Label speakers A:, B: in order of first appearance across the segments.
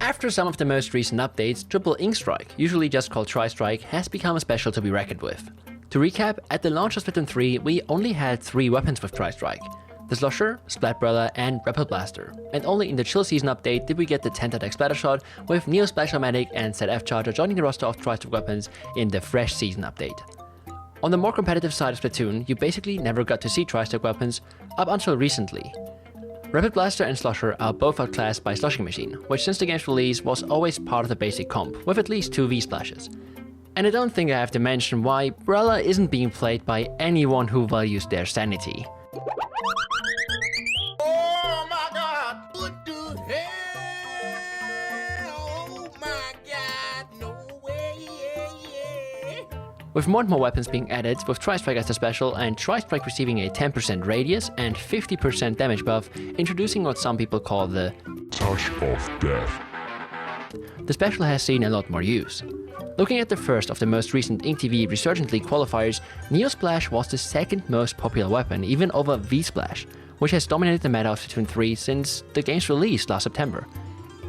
A: After some of the most recent updates, Triple Inkstrike, usually just called Tri-Strike, has become a special to be reckoned with. To recap, at the launch of Splatoon 3, we only had 3 weapons with Tri-Strike: the Slosher, Splatbrella, and Repel Blaster, and only in the Chill Season update did we get the 10-attack Splattershot with Neo Splash-O-Matic and ZF Charger joining the roster of Tri-Strike weapons in the Fresh Season update. On the more competitive side of Splatoon, you basically never got to see Tri-Strike weapons up until recently. Repel Blaster and Slosher are both outclassed by Sloshing Machine, which since the game's release was always part of the basic comp, with at least 2 V-splashes. And I don't think I have to mention why Brella isn't being played by anyone who values their sanity.
B: Oh my God! What the hell? Oh my God! No way!
A: With more and more weapons being added, with Tri-Strike as the special and Tri-Strike receiving a 10% radius and 50% damage buff, introducing what some people call the
C: Touch of Death.
A: The special has seen a lot more use. Looking at the first of the most recent InkTV Resurgent League qualifiers, Neo Splash was the second most popular weapon, even over V-Splash, which has dominated the meta of Splatoon 3 since the game's release last September.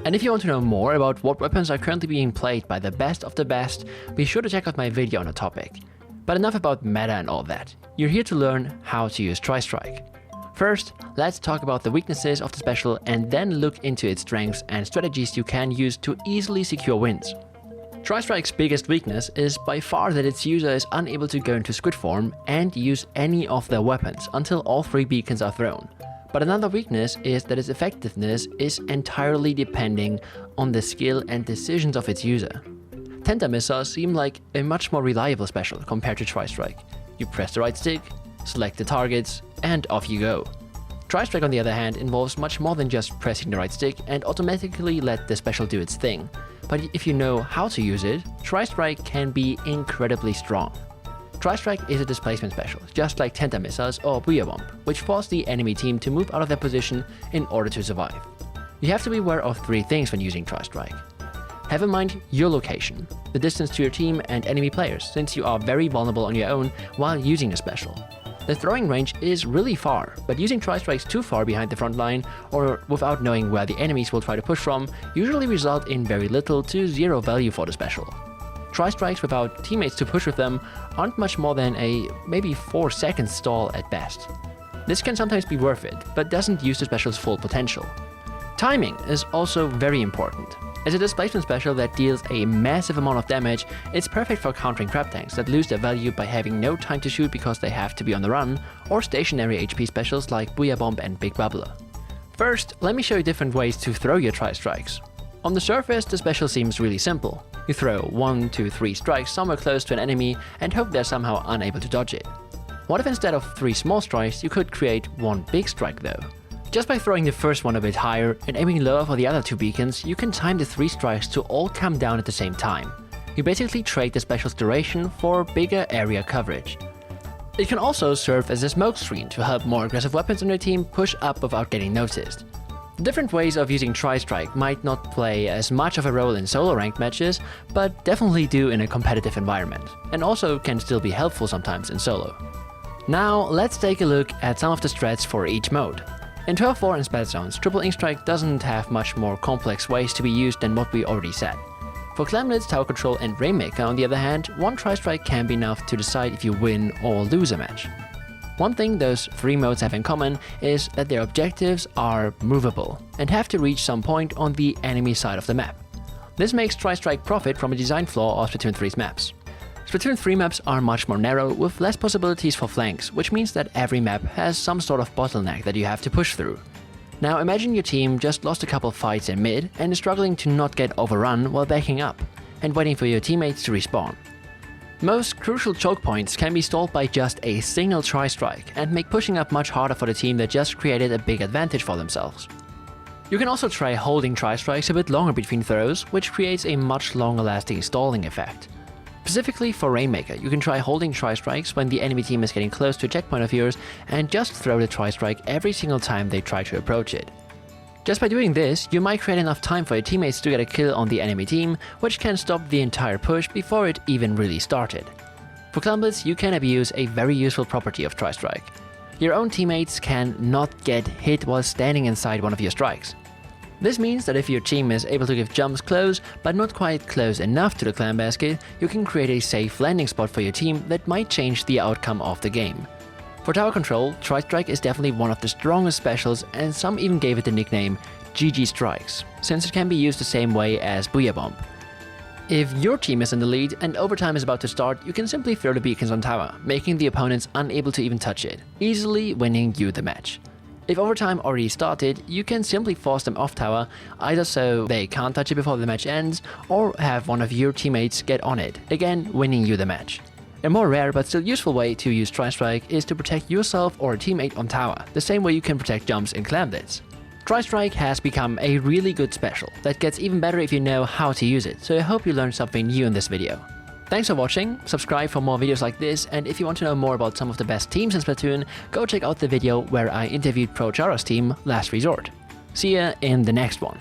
A: And if you want to know more about what weapons are currently being played by the best of the best, be sure to check out my video on the topic. But enough about meta and all that. You're here to learn how to use Tri-Strike. First, let's talk about the weaknesses of the special and then look into its strengths and strategies you can use to easily secure wins. Tri-Strike's biggest weakness is by far that its user is unable to go into squid form and use any of their weapons until all 3 beacons are thrown. But another weakness is that its effectiveness is entirely depending on the skill and decisions of its user. Tenta missiles seem like a much more reliable special compared to Tri-Strike. You press the right stick, select the targets, and off you go. Tri-Strike on the other hand involves much more than just pressing the right stick and automatically let the special do its thing. But if you know how to use it, Tri-Strike can be incredibly strong. Tri-Strike is a displacement special, just like Tenta missiles or Booyah Bomb, which force the enemy team to move out of their position in order to survive. You have to be aware of 3 things when using Tri-Strike. Have in mind your location, the distance to your team and enemy players, since you are very vulnerable on your own while using a special. The throwing range is really far, but using Tri-Strikes too far behind the front line or without knowing where the enemies will try to push from usually result in very little to 0 value for the special. Tri-Strikes without teammates to push with them aren't much more than a maybe 4 second stall at best. This can sometimes be worth it, but doesn't use the special's full potential. Timing is also very important. As a displacement special that deals a massive amount of damage, it's perfect for countering crab tanks that lose their value by having no time to shoot because they have to be on the run, or stationary HP specials like Booyah Bomb and Big Bubbler. First, let me show you different ways to throw your Tri-Strikes. On the surface, the special seems really simple. You throw 1, 2, 3 strikes somewhere close to an enemy and hope they're somehow unable to dodge it. What if instead of 3 small strikes, you could create 1 big strike though? Just by throwing the first one a bit higher and aiming lower for the other 2 beacons, you can time the 3 strikes to all come down at the same time. You basically trade the special's duration for bigger area coverage. It can also serve as a smoke screen to help more aggressive weapons on your team push up without getting noticed. Different ways of using Tri-Strike might not play as much of a role in solo ranked matches, but definitely do in a competitive environment, and also can still be helpful sometimes in solo. Now let's take a look at some of the strats for each mode. In 12-4 and Spat Zones, Triple Inkstrike doesn't have much more complex ways to be used than what we already said. For Clamlets, Tower Control and Rainmaker on the other hand, 1 Tri-Strike can be enough to decide if you win or lose a match. One thing those 3 modes have in common is that their objectives are movable and have to reach some point on the enemy side of the map. This makes Tri-Strike profit from a design flaw of Splatoon 3's maps. Splatoon 3 maps are much more narrow with less possibilities for flanks, which means that every map has some sort of bottleneck that you have to push through. Now imagine your team just lost a couple fights in mid and is struggling to not get overrun while backing up and waiting for your teammates to respawn. Most crucial choke points can be stalled by just a single Tri-Strike and make pushing up much harder for the team that just created a big advantage for themselves. You can also try holding Tri-Strikes a bit longer between throws, which creates a much longer lasting stalling effect. Specifically for Rainmaker, you can try holding Tri-Strikes when the enemy team is getting close to a checkpoint of yours and just throw the Tri-Strike every single time they try to approach it. Just by doing this, you might create enough time for your teammates to get a kill on the enemy team, which can stop the entire push before it even really started. For Clamblitz, you can abuse a very useful property of Tri-Strike. Your own teammates can not get hit while standing inside one of your strikes. This means that if your team is able to give jumps close, but not quite close enough to the clan basket, you can create a safe landing spot for your team that might change the outcome of the game. For tower control, Tri-Strike is definitely one of the strongest specials, and some even gave it the nickname GG Strikes, since it can be used the same way as Booyah Bomb. If your team is in the lead and overtime is about to start, you can simply throw the beacons on tower, making the opponents unable to even touch it, easily winning you the match. If overtime already started, you can simply force them off tower, either so they can't touch it before the match ends, or have one of your teammates get on it, again winning you the match. A more rare but still useful way to use Tri-Strike is to protect yourself or a teammate on tower, the same way you can protect jumps in Clan Blitz. Tri-Strike has become a really good special that gets even better if you know how to use it, so I hope you learned something new in this video. Thanks for watching, subscribe for more videos like this, and if you want to know more about some of the best teams in Splatoon, go check out the video where I interviewed Pro Chara's team, Last Resort. See ya in the next one.